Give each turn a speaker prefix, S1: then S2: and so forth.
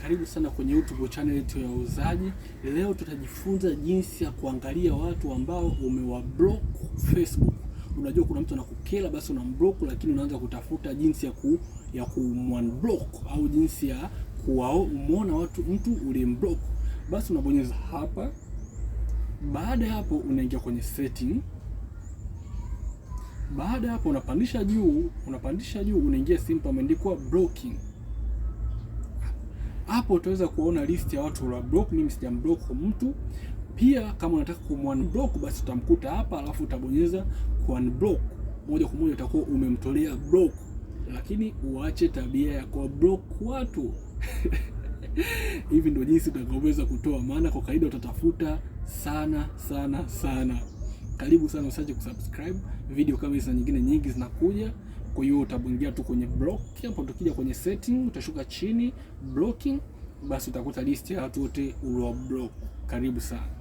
S1: Karibu sana kwenye YouTube channel yetu ya Wauzaji. Leo tutajifunza jinsi ya kuangalia watu ambao umewablock Facebook. Unajua kuna mtu anakukela, basi unamblock, lakini unaanza kutafuta jinsi ya kumunblock au jinsi ya kuona mtu ulimblock. Basi unabonyeza hapa. Baada ya hapo unaingia kwenye setting. Baada ya hapo unapandisha juu, unaingia simple, imeandikwa blocking. Hapo utaweza kuona list ya watu wa block. Mimi sijamblock mtu. Pia kama unataka kumunblock, basi utamkuta hapa, alafu utabonyeza kuunblock. Moja kwa moja utakuwa umemtolea block. Lakini uache tabia ya kublock watu. Hivi ndio jinsi utakavyoweza kutoa, maana kwa kawaida utatafuta sana. Karibu sana, usiache kusubscribe. Video kama hizi na nyingine nyingi zinakuja. Kwa hiyo utabonyeza tu kwenye block. Hapo tukija kwenye setting, utashuka chini blocking, basi utakuta list ya watu wote ulioblock. Karibu sana.